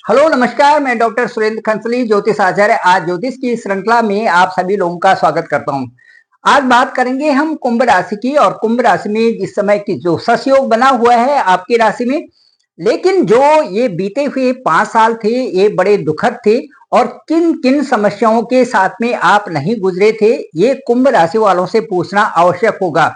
Hello नमस्कार, मैं doctor Surendra खंसली ज्योतिष आचार्य आज ज्योतिष की श्रृंखला में आप सभी लोगों का स्वागत करता हूं। आज बात करेंगे हम कुंभ राशि की और कुंभ राशि में इस समय की जो ससयोग बना हुआ है आपकी राशि में। लेकिन जो ये बीते हुए 5 साल थे ये बड़े दुखद थे और किन किन समस्याओं के साथ में आप नहीं गुजरे थे ये कुंभ राशि वालों से पूछना आवश्यक होगा।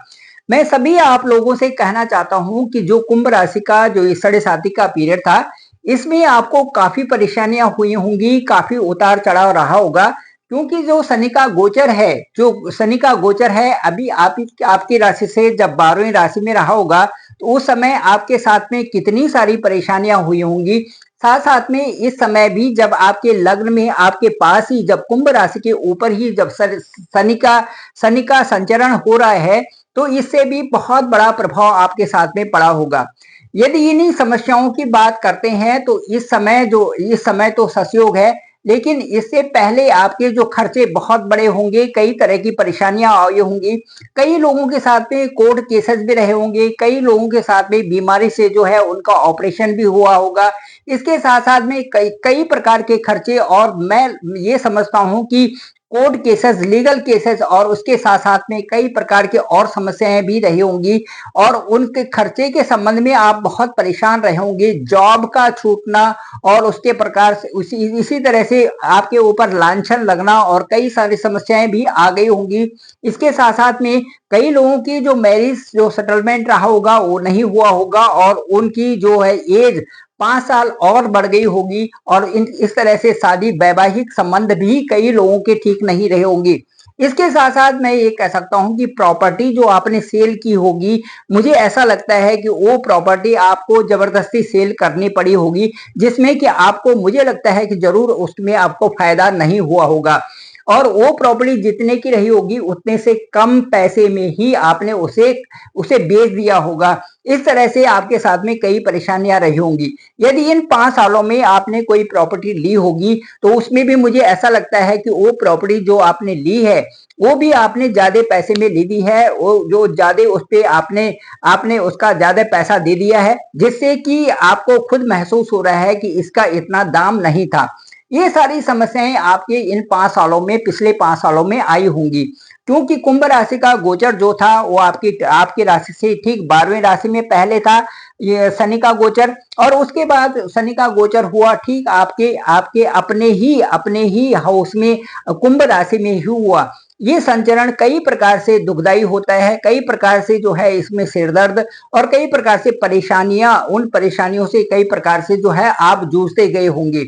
मैं सभी आप लोगों से कहना चाहता हूं कि जो कुंभ राशि का जो ये साढ़े साथी का पीरियड था इसमें आपको काफी परेशानियां हुई होंगी, काफी उतार चढ़ाव रहा होगा, क्योंकि जो शनि का गोचर है, जो शनि का गोचर है अभी आपकी राशि से जब 12वीं राशि में रहा होगा तो उस समय आपके साथ में कितनी सारी परेशानियां हुई होंगी। साथ साथ में इस समय भी जब आपके लग्न में आपके पास ही जब कुंभ राशि के ऊपर ही जब शनि का संचरण हो रहा है तो इससे भी बहुत बड़ा प्रभाव आपके साथ में पड़ा होगा। यदि इन्हीं समस्याओं की बात करते हैं तो इस समय तो सतयोग है, लेकिन इससे पहले आपके जो खर्चे बहुत बड़े होंगे, कई तरह की परेशानियां आई होंगी, कई लोगों के साथ में कोर्ट केसेस भी रहे होंगे, कई लोगों के साथ में बीमारी से जो है उनका ऑपरेशन भी हुआ होगा। इसके साथ साथ में कई कई प्रकार के खर्चे और मैं ये समझता हूं कि कोर्ट केसेस, लीगल केसेस और उसके साथ साथ में कई प्रकार के और समस्याएं भी रही होंगी और उनके खर्चे के संबंध में आप बहुत परेशान रहे होंगे। जॉब का छूटना और उसके प्रकार से इसी तरह से आपके ऊपर लांछन लगना और कई सारी समस्याएं भी आ गई होंगी। इसके साथ साथ में कई लोगों की जो मैरिज जो सेटलमेंट रहा होगा वो नहीं हुआ होगा और उनकी जो है एज 5 साल और बढ़ गई होगी और इस तरह से शादी वैवाहिक संबंध भी कई लोगों के ठीक नहीं रहे होंगे। इसके साथ साथ मैं ये कह सकता हूं कि प्रॉपर्टी जो आपने सेल की होगी, मुझे ऐसा लगता है कि वो प्रॉपर्टी आपको जबरदस्ती सेल करनी पड़ी होगी, जिसमें कि आपको मुझे लगता है कि जरूर उसमें आपको फायदा नहीं हुआ होगा और वो प्रॉपर्टी जितने की रही होगी उतने से कम पैसे में ही आपने उसे उसे बेच दिया होगा। इस तरह से आपके साथ में कई परेशानियां रही होंगी। यदि इन 5 सालों में आपने कोई प्रॉपर्टी ली होगी तो उसमें भी मुझे ऐसा लगता है कि वो प्रॉपर्टी जो आपने ली है वो भी आपने ज्यादा पैसे में ली दी है, वो जो ज्यादा उस पे आपने आपने उसका ज्यादा पैसा दे दिया है, जिससे कि आपको खुद महसूस हो रहा है कि इसका इतना दाम नहीं था। ये सारी समस्याएं आपके इन 5 सालों में, पिछले 5 सालों में आई होंगी, क्योंकि कुंभ राशि का गोचर जो था वो आपकी राशि से ठीक 12वीं राशि में पहले था ये शनि का गोचर और उसके बाद शनि का गोचर हुआ ठीक आपके आपके अपने ही हाउस में कुंभ राशि में ही हुआ। ये संचरण कई प्रकार से दुखदाई होता है, कई प्रकार से जो है इसमें सिरदर्द और कई प्रकार से परेशानियां, उन परेशानियों से कई प्रकार से जो है आप जूझते गए होंगे।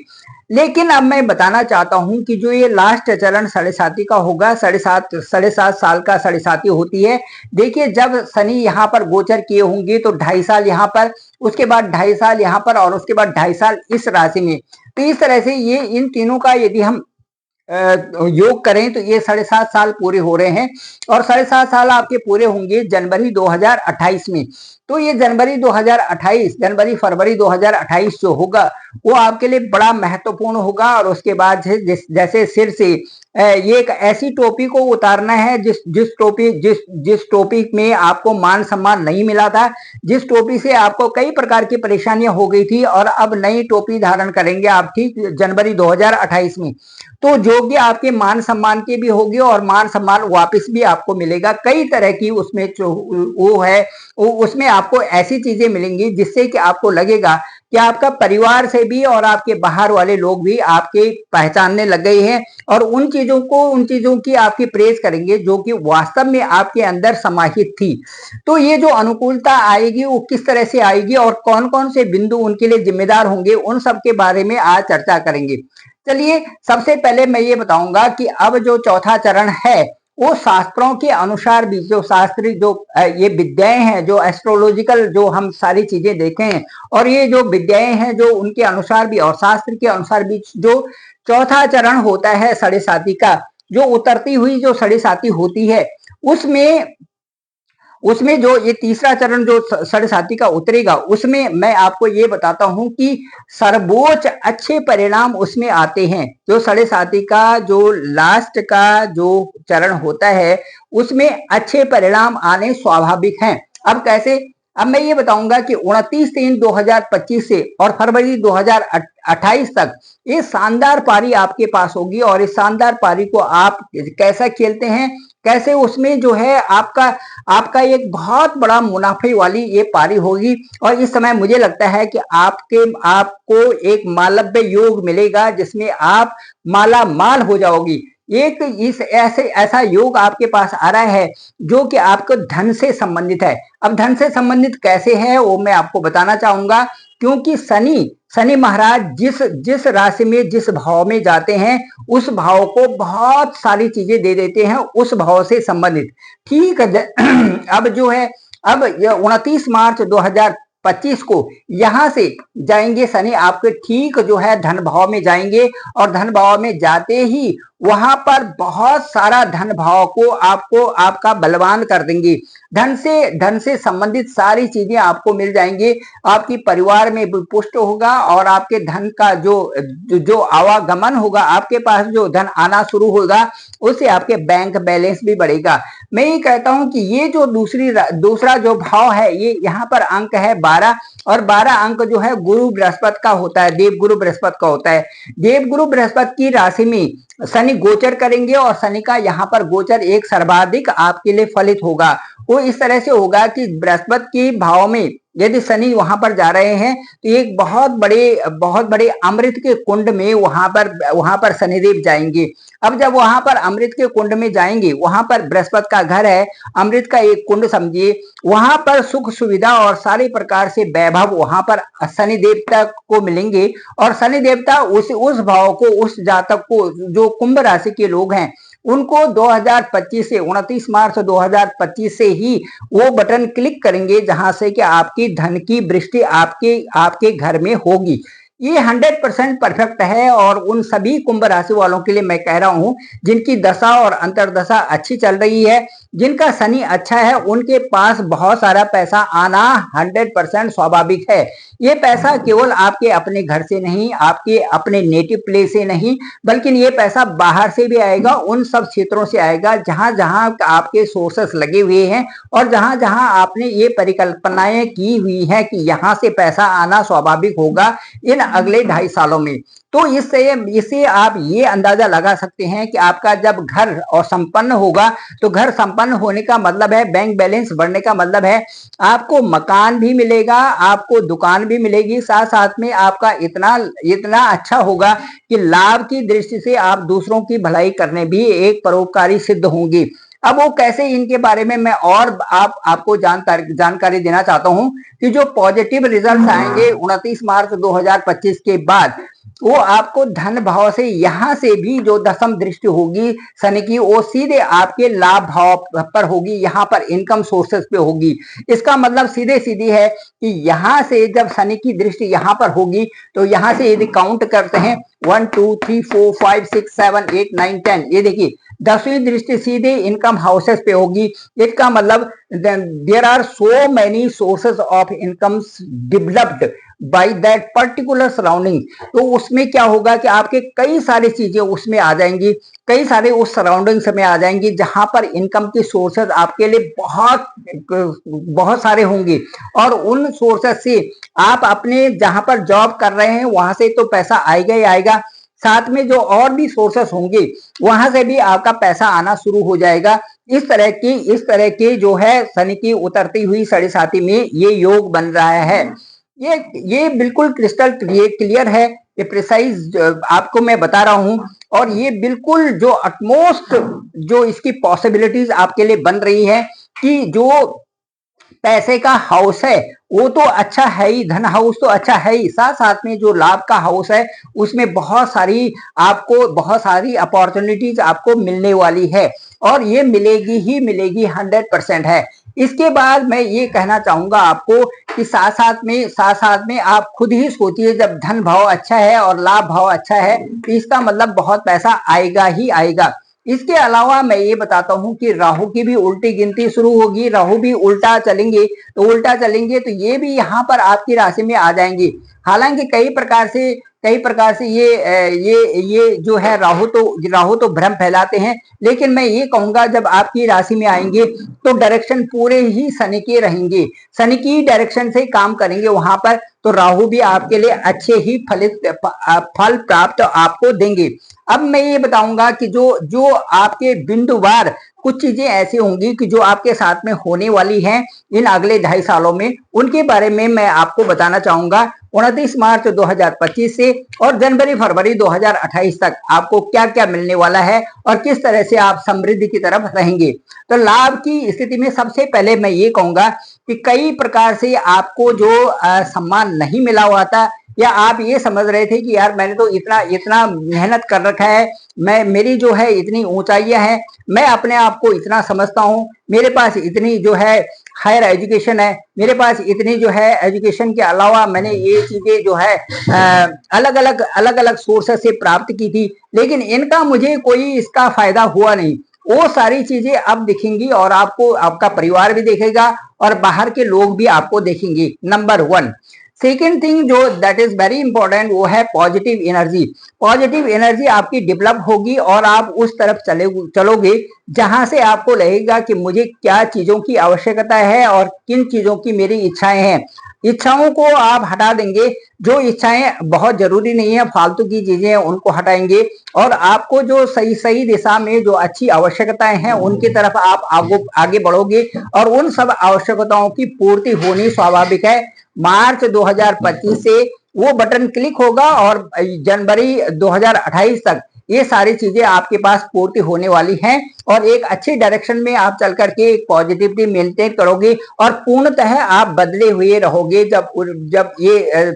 लेकिन अब मैं बताना चाहता हूं कि जो ये लास्ट चरण साढ़े साती का होगा, साढ़े सात साल का साढ़े साती होती है। देखिए जब शनि यहाँ पर गोचर किए होंगे तो 2.5 साल यहाँ पर, उसके बाद 2.5 साल यहाँ पर और उसके बाद 2.5 साल इस राशि में। तो इस तरह से ये इन तीनों का यदि हम योग करें तो ये 7.5 साल पूरे हो रहे हैं और 7.5 साल आपके पूरे होंगे जनवरी 2028 में। तो ये जनवरी फरवरी 2028 जो होगा वो आपके लिए बड़ा महत्वपूर्ण होगा और उसके बाद जैसे सिर से ये एक ऐसी टोपी को उतारना है जिस टोपी में आपको मान सम्मान नहीं मिला था, जिस टोपी से आपको कई प्रकार की परेशानियां हो गई थी और अब नई टोपी धारण करेंगे आप ठीक जनवरी 2028 में। तो योग्य आपके मान सम्मान के भी होगी और मान सम्मान वापस भी आपको मिलेगा। कई तरह की उसमें जो वो है उसमें आपको ऐसी चीजें मिलेंगी जिससे कि आपको लगेगा कि आपका परिवार से भी और आपके बाहर वाले लोग भी आपके पहचानने लग गए हैं और उन चीजों की आपकी प्रेज करेंगे जो कि वास्तव में आपके अंदर समाहित थी। तो ये जो अनुकूलता आएगी वो किस तरह से आएगी और कौन कौन से बिंदु उनके लिए जिम्मेदार होंगे, उन सब के बारे में आज चर्चा करेंगे। चलिए सबसे पहले मैं ये बताऊंगा कि अब जो चौथा चरण है वो शास्त्रों के अनुसार भी, जो शास्त्री जो ये विद्याएं हैं, जो एस्ट्रोलॉजिकल जो हम सारी चीजें देखें हैं और ये जो विद्याएं हैं जो उनके अनुसार भी और शास्त्र के अनुसार भी जो चौथा चरण होता है साढ़े साती का, जो उतरती हुई जो साढ़े साती होती है उसमें उसमें जो ये तीसरा चरण जो साढ़े साती का उतरेगा उसमें मैं आपको ये बताता हूं कि सर्वोच्च अच्छे परिणाम उसमें आते हैं। जो साढ़े साती का जो लास्ट का जो चरण होता है उसमें अच्छे परिणाम आने स्वाभाविक हैं। अब कैसे? अब मैं ये बताऊंगा कि 29/3/2025 से और फरवरी 2028 तक ये शानदार पारी आपके पास होगी, और इस शानदार पारी को आप कैसा खेलते हैं, कैसे उसमें जो है आपका आपका एक बहुत बड़ा मुनाफे वाली ये पारी होगी। और इस समय मुझे लगता है कि आपको एक मालव्य योग मिलेगा जिसमें आप माला माल हो जाओगी। एक इस ऐसा योग आपके पास आ रहा है जो कि आपको धन से संबंधित है। अब धन से संबंधित कैसे है वो मैं आपको बताना चाहूंगा, क्योंकि शनि महाराज जिस जिस राशि में जिस भाव में जाते हैं उस भाव को बहुत सारी चीजें दे देते हैं, उस भाव से संबंधित। ठीक है। अब जो है, अब 29 मार्च 2025 को यहां से जाएंगे शनि आपके ठीक जो है धन भाव में जाएंगे, और धन भाव में जाते ही वहां पर बहुत सारा धन भाव को आपको आपका बलवान कर देंगे। धन से संबंधित सारी चीजें आपको मिल जाएंगी, आपकी परिवार में पुष्ट होगा, और आपके धन का जो आवागमन होगा, आपके पास जो धन आना शुरू होगा उससे आपके बैंक बैलेंस भी बढ़ेगा। मैं ये कहता हूं कि ये जो दूसरा जो भाव है, ये यहाँ पर अंक है 12, और 12 अंक जो है गुरु बृहस्पति का होता है, देवगुरु बृहस्पति का होता है। देवगुरु बृहस्पति की राशि में शनि गोचर करेंगे, और शनि का यहाँ पर गोचर एक सर्वाधिक आपके लिए फलित होगा। वो इस तरह से होगा कि बृहस्पति के भाव में यदि शनि वहां पर जा रहे हैं तो एक बहुत बड़े अमृत के कुंड में वहां पर शनिदेव जाएंगे। अब जब वहां पर अमृत के कुंड में जाएंगे, वहां पर बृहस्पति का घर है, अमृत का एक कुंड समझिए, वहां पर सुख सुविधा और सारे प्रकार से वैभव वहां पर शनि देवता को मिलेंगे। और शनि देवता उस भाव को, उस जातक को, जो कुंभ राशि के लोग हैं, उनको 2025 से 29 मार्च 2025 से ही वो बटन क्लिक करेंगे जहां से कि आपकी धन की वृष्टि आपके घर में होगी। ये 100% परफेक्ट है, और उन सभी कुंभ राशि वालों के लिए मैं कह रहा हूं जिनकी दशा और अंतर्दशा अच्छी चल रही है, जिनका शनि अच्छा है, उनके पास बहुत सारा पैसा आना 100% स्वाभाविक है। ये पैसा केवल आपके अपने घर से नहीं, आपके अपने नेटिव प्लेस से नहीं, बल्कि ये पैसा बाहर से भी आएगा, उन सब क्षेत्रों से आएगा जहां जहां आपके सोर्सेस लगे हुए हैं, और जहां जहां आपने ये परिकल्पनाएं की हुई है कि यहां से पैसा आना स्वाभाविक होगा इन अगले 2.5 सालों में। तो इससे आप ये अंदाजा लगा सकते हैं कि आपका जब घर और संपन्न होगा, तो घर संपन्न होने का मतलब है बैंक बैलेंस बढ़ने का मतलब है आपको मकान भी मिलेगा, आपको दुकान भी मिलेगी, साथ साथ में आपका इतना अच्छा होगा कि लाभ की दृष्टि से आप दूसरों की भलाई करने भी एक परोपकारी सिद्ध होंगी। अब वो कैसे, इनके बारे में मैं और आपको जानकारी देना चाहता हूं कि जो पॉजिटिव रिजल्ट आएंगे 29 मार्च 2025 के बाद, वो आपको धन भाव से यहां से भी जो दशम दृष्टि होगी शनि की, वो सीधे आपके लाभ भाव पर होगी, यहाँ पर इनकम सोर्सेस पे होगी। इसका मतलब सीधे सीधी है कि यहां से जब शनि की दृष्टि यहाँ पर होगी, तो यहां से यदि काउंट करते हैं 1 2 3 4 5 6 7 8 9 10, ये देखिए 10वीं दृष्टि सीधे इनकम हाउसेस पे होगी। इसका मतलब there are so many sources of incomes developed by that particular surrounding. तो उसमें क्या होगा कि आपके कई सारी चीजें उसमें आ जाएंगी, कई सारे उस सराउंडिंग्स में आ जाएंगी जहां पर इनकम की सोर्सेज आपके लिए बहुत सारे होंगे, और उन सोर्सेज से आप अपने जहां पर जॉब कर रहे हैं वहां से तो पैसा आएगा ही आएगा, साथ में जो और भी सोर्सेस होंगे वहां से भी आपका पैसा आना शुरू हो जाएगा। इस तरह की जो है शनि की उतरती हुई साढ़े साथी में ये योग बन रहा है। ये बिल्कुल क्रिस्टल क्लियर है, ये प्रिसाइज आपको मैं बता रहा हूं, और ये बिल्कुल जो अटमोस्ट जो इसकी पॉसिबिलिटीज आपके लिए बन रही है कि जो पैसे का हाउस है वो तो अच्छा है ही, धन हाउस तो अच्छा है ही, साथ साथ में जो लाभ का हाउस है उसमें बहुत सारी अपॉर्चुनिटीज आपको मिलने वाली है, और ये मिलेगी ही मिलेगी, 100% है। इसके बाद मैं ये कहना चाहूंगा आपको कि साथ साथ में आप खुद ही सोचिए, जब धन भाव अच्छा है और लाभ भाव अच्छा है तो इसका मतलब बहुत पैसा आएगा ही आएगा। इसके अलावा मैं ये बताता हूं कि राहु की भी उल्टी गिनती शुरू होगी, राहु भी उल्टा चलेंगे तो ये भी यहाँ पर आपकी राशि में आ जाएंगे। हालांकि कई प्रकार से ये जो है राहु तो भ्रम फैलाते हैं, लेकिन मैं ये कहूंगा जब आपकी राशि में आएंगे तो डायरेक्शन पूरे ही शनि के रहेंगे, शनि की डायरेक्शन से काम करेंगे वहां पर, तो राहु भी आपके लिए अच्छे ही फल प्राप्त आपको देंगे। अब मैं ये बताऊंगा कि जो जो आपके बिंदुवार कुछ चीजें ऐसी होंगी कि जो आपके साथ में होने वाली हैं इन अगले 2.5 सालों में, उनके बारे में मैं आपको बताना चाहूंगा। 29 मार्च 2025 से और जनवरी फरवरी 2028 तक आपको क्या क्या मिलने वाला है और किस तरह से आप समृद्धि की तरफ रहेंगे। तो लाभ की स्थिति में सबसे पहले मैं ये कहूंगा कि कई प्रकार से आपको जो सम्मान नहीं मिला हुआ था, या आप ये समझ रहे थे कि यार मैंने तो इतना इतना मेहनत कर रखा है, मेरी जो है इतनी ऊंचाइयां हैं, मैं अपने आप को इतना समझता हूं, मेरे पास इतनी जो है हायर एजुकेशन है, मेरे पास इतनी जो है एजुकेशन के अलावा मैंने ये चीजें जो है अलग अलग सोर्सेस से प्राप्त की थी, लेकिन इनका मुझे कोई इसका फायदा हुआ नहीं। वो सारी चीजें अब दिखेंगी और आपको आपका परिवार भी देखेगा और बाहर के लोग भी आपको देखेंगे। नंबर 1। सेकेंड थिंग जो दैट इज वेरी इंपॉर्टेंट वो है पॉजिटिव एनर्जी। पॉजिटिव एनर्जी आपकी डेवलप होगी और आप उस तरफ चलोगे जहां से आपको लगेगा कि मुझे क्या चीजों की आवश्यकता है और किन चीजों की मेरी इच्छाएं हैं। इच्छाओं को आप हटा देंगे, जो इच्छाएं बहुत जरूरी नहीं है, फालतू की चीजें हैं उनको हटाएंगे, और आपको जो सही सही दिशा में जो अच्छी आवश्यकताएं हैं उनकी तरफ आप आगे बढ़ोगे और उन सब आवश्यकताओं की पूर्ति होनी स्वाभाविक है। मार्च 2025 से वो बटन क्लिक होगा और जनवरी 2028 तक ये सारी चीजें आपके पास पूर्ति होने वाली हैं और एक अच्छे डायरेक्शन में आप चल करके एक पॉजिटिविटी मेंटेन करोगे और पूर्णतः आप बदले हुए रहोगे। जब ये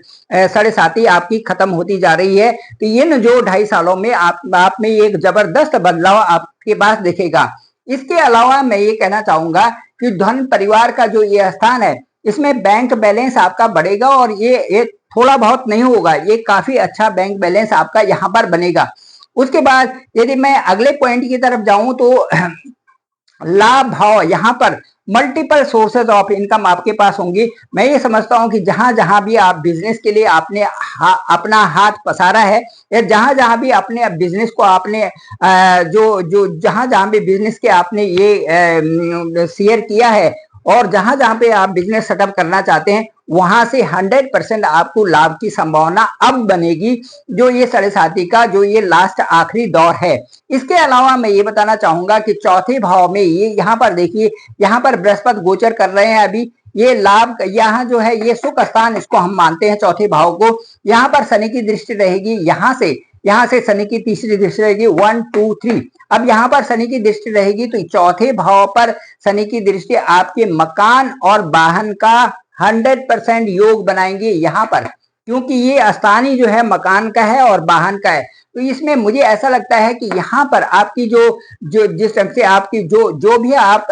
7.5 आपकी खत्म होती जा रही है, तो इन जो 2.5 सालों में आप में एक जबरदस्त बदलाव आपके पास दिखेगा। इसके अलावा मैं ये कहना चाहूंगा कि धन परिवार का जो ये स्थान है, इसमें बैंक बैलेंस आपका बढ़ेगा और ये थोड़ा बहुत नहीं होगा, ये काफी अच्छा बैंक बैलेंस आपका यहाँ पर बनेगा। उसके बाद यदि मैं अगले पॉइंट की तरफ जाऊं तो लाभ भाव, यहाँ पर मल्टीपल सोर्सेज ऑफ इनकम आपके पास होंगी। मैं ये समझता हूँ कि जहां जहां भी आप बिजनेस के लिए आपने अपना हाथ पसारा है, या जहां जहां भी अपने बिजनेस को आपने जहां जहां भी बिजनेस के आपने ये शेयर किया है और जहां जहां पे आप बिजनेस सेटअप करना चाहते हैं, वहां से 100% आपको लाभ की संभावना अब बनेगी, जो ये 7.5 का जो ये लास्ट आखिरी दौर है। इसके अलावा मैं ये बताना चाहूंगा कि चौथे भाव में ये यहाँ पर देखिए, यहाँ पर बृहस्पति गोचर कर रहे हैं अभी, ये लाभ यहाँ जो है ये सुख स्थान इसको हम मानते हैं चौथे भाव को। यहाँ पर शनि की दृष्टि रहेगी, यहाँ से शनि की तीसरी दृष्टि रहेगी, 1 2 3। अब यहाँ पर शनि की दृष्टि रहेगी तो चौथे भाव पर शनि की दृष्टि आपके मकान और वाहन का 100% योग बनाएंगे यहाँ पर, क्योंकि ये स्थान ही जो है मकान का है और वाहन का है। तो इसमें मुझे ऐसा लगता है कि यहाँ पर आपकी जो जिस ढंग से आपकी जो भी आप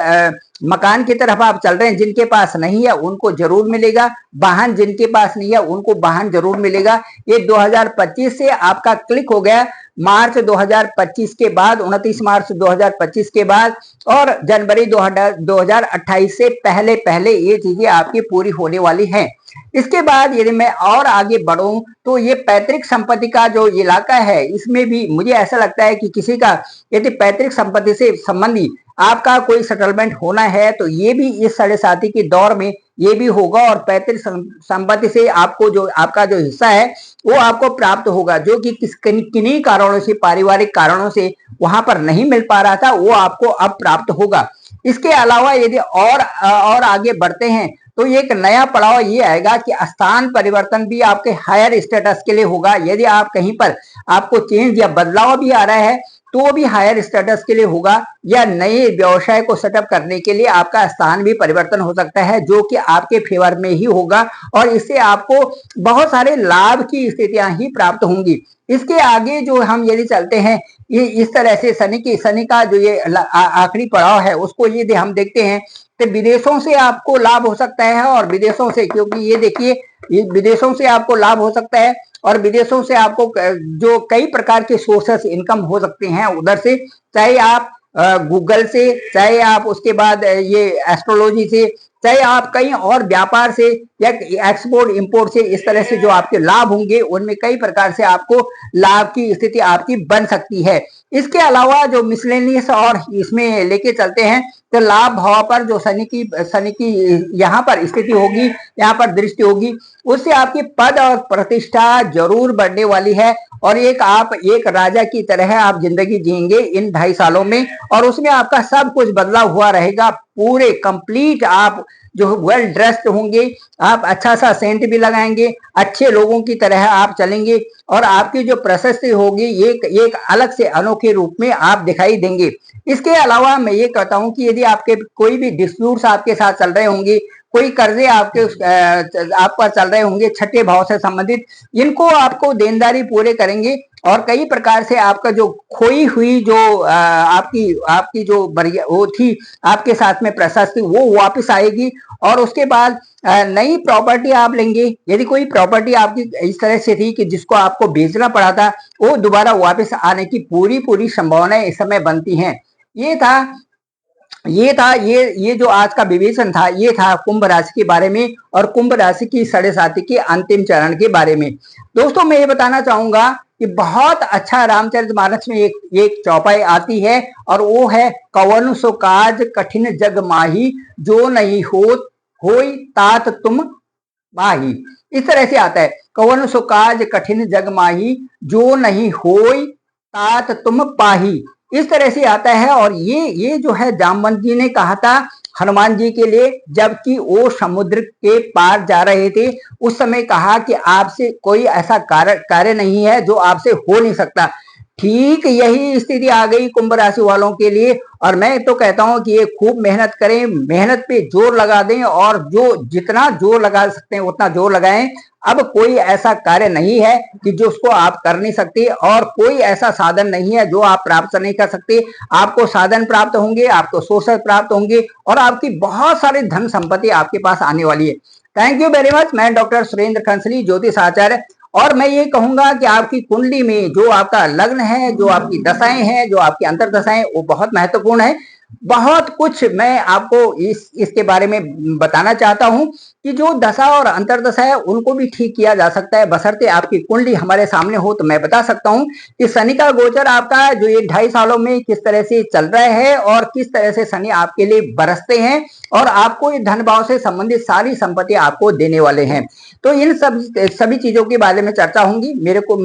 मकान की तरफ आप चल रहे हैं, जिनके पास नहीं है उनको जरूर मिलेगा, वाहन जिनके पास नहीं है उनको वाहन जरूर मिलेगा। ये 2025 से आपका क्लिक हो गया, मार्च 2025 के बाद, 29 मार्च 2025 के बाद और जनवरी 2028 से पहले ये चीजें आपकी पूरी होने वाली हैं। इसके बाद यदि मैं और आगे बढ़ूं तो ये पैतृक संपत्ति का जो इलाका है, इसमें भी मुझे ऐसा लगता है कि किसी का यदि पैतृक संपत्ति से संबंधी आपका कोई सेटलमेंट होना है तो ये भी इस 7.5 के दौर में ये भी होगा और पैतृक संपत्ति से आपको जो आपका जो हिस्सा है वो आपको प्राप्त होगा, जो कि किन्हीं कारणों से, पारिवारिक कारणों से वहां पर नहीं मिल पा रहा था, वो आपको अब प्राप्त होगा। इसके अलावा यदि और आगे बढ़ते हैं तो एक नया पड़ाव ये आएगा कि स्थान परिवर्तन भी आपके हायर स्टेटस के लिए होगा। यदि आप कहीं पर आपको चेंज या बदलाव भी आ रहा है तो वो भी हायर स्टेटस के लिए होगा, या नए व्यवसाय को सेटअप करने के लिए आपका स्थान भी परिवर्तन हो सकता है, जो कि आपके फेवर में ही होगा और इससे आपको बहुत सारे लाभ की स्थितियां ही प्राप्त होंगी। इसके आगे जो हम यदि चलते हैं, ये इस तरह से शनि का जो ये आखिरी पड़ाव है उसको यदि हम देखते हैं तो विदेशों से आपको लाभ हो सकता है, और विदेशों से, क्योंकि ये देखिए ये विदेशों से आपको लाभ हो सकता है और विदेशों से आपको जो कई प्रकार के सोर्सेस इनकम हो सकते हैं उधर से, चाहे आप गूगल से, चाहे आप उसके बाद ये एस्ट्रोलॉजी से, चाहे आप कहीं और व्यापार से या एक्सपोर्ट इंपोर्ट से इस तरह से जो आपके लाभ होंगे उनमें कई प्रकार से आपको लाभ की स्थिति आपकी बन सकती है। इसके अलावा जो मिसलेनियस और इसमें लेके चलते हैं तो लाभ भाव पर जो शनि की यहाँ पर स्थिति होगी, यहाँ पर दृष्टि होगी, उससे आपकी पद और प्रतिष्ठा जरूर बढ़ने वाली है और आप एक राजा की तरह आप जिंदगी जिएंगे इन 2.5 सालों में और उसमें आपका सब कुछ बदला हुआ रहेगा। पूरे कंप्लीट आप जो वेल ड्रेस्ड होंगे, आप अच्छा सा सेंट भी लगाएंगे, अच्छे लोगों की तरह आप चलेंगे और आपकी जो प्रशस्ति होगी एक अलग से अनोखे रूप में आप दिखाई देंगे। इसके अलावा मैं ये कहता हूं कि यदि आपके कोई भी डिस्प्यूट्स आपके साथ चल रहे होंगे, कोई कर्जे आपके आप पर चल रहे होंगे छठे भाव से संबंधित, इनको आपको देनदारी पूरे करेंगे और कई प्रकार से आपका जो खोई हुई जो आपकी जो वो थी आपके साथ में प्रशस्ति वो वापस आएगी और उसके बाद नई प्रॉपर्टी आप लेंगे। यदि कोई प्रॉपर्टी आपकी इस तरह से थी कि जिसको आपको बेचना पड़ा था, वो दोबारा वापस आने की पूरी संभावनाएं इस समय बनती हैं। ये जो आज का विवेचन था, ये था कुंभ राशि के बारे में और कुंभ राशि की 7.5 के अंतिम चरण के बारे में। दोस्तों मैं ये बताना चाहूंगा कि बहुत अच्छा रामचरितमानस में एक चौपाई आती है और वो है कवन सो काज कठिन जग माही जो नहीं होई तात तुम माही। इस तरह से आता है, कवन सो काज कठिन जग माही जो नहीं होई तात तुम पाही। इस तरह से आता है और ये जो है जामवंत जी ने कहा था हनुमान जी के लिए, जबकि वो समुद्र के पार जा रहे थे। उस समय कहा कि आपसे कोई ऐसा कार्य नहीं है जो आपसे हो नहीं सकता। ठीक यही स्थिति आ गई कुंभ राशि वालों के लिए और मैं तो कहता हूं कि ये खूब मेहनत करें, मेहनत पे जोर लगा दें और जो जितना जोर लगा सकते हैं उतना जोर लगाएं। अब कोई ऐसा कार्य नहीं है कि जो उसको आप कर नहीं सकते और कोई ऐसा साधन नहीं है जो आप प्राप्त नहीं कर सकते। आपको साधन प्राप्त होंगे, आपको सोर्सेस प्राप्त होंगे और आपकी बहुत सारी धन संपत्ति आपके पास आने वाली है। Thank you very much. मैं डॉक्टर सुरेंद्र खंसली, ज्योतिष आचार्य। और मैं ये कहूंगा कि आपकी कुंडली में जो आपका लग्न है, जो आपकी दशाएं हैं, जो आपकी अंतर्दशाएं, वो बहुत महत्वपूर्ण है। बहुत कुछ मैं आपको इसके बारे में बताना चाहता हूं कि जो दशा और अंतर्दशा है उनको भी ठीक किया जा सकता है, बशर्ते आपकी कुंडली हमारे सामने हो तो मैं बता सकता हूं कि शनि का गोचर आपका जो ये 2.5 सालों में किस तरह से चल रहा है और किस तरह से शनि आपके लिए बरसते हैं और आपको ये धन भाव से संबंधित सारी संपत्ति आपको देने वाले हैं। तो इन सभी चीजों के बारे में चर्चा होंगी।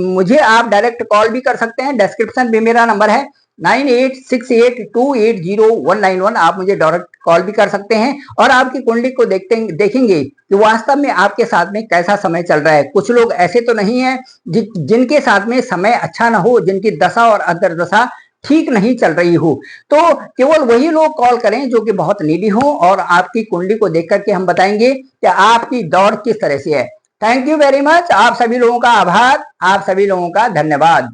मुझे आप डायरेक्ट कॉल भी कर सकते हैं, डिस्क्रिप्शन में मेरा नंबर है 9868280191। आप मुझे डायरेक्ट कॉल भी कर सकते हैं और आपकी कुंडली को देखेंगे कि वास्तव में आपके साथ में कैसा समय चल रहा है। कुछ लोग ऐसे तो नहीं है जिनके साथ में समय अच्छा ना हो, जिनकी दशा और अंतर्दशा ठीक नहीं चल रही हो, तो केवल वही लोग कॉल करें जो कि बहुत नीडी हो और आपकी कुंडली को देख करके हम बताएंगे कि आपकी दौड़ किस तरह से है। Thank you very much. आप सभी लोगों का आभार, आप सभी लोगों का धन्यवाद।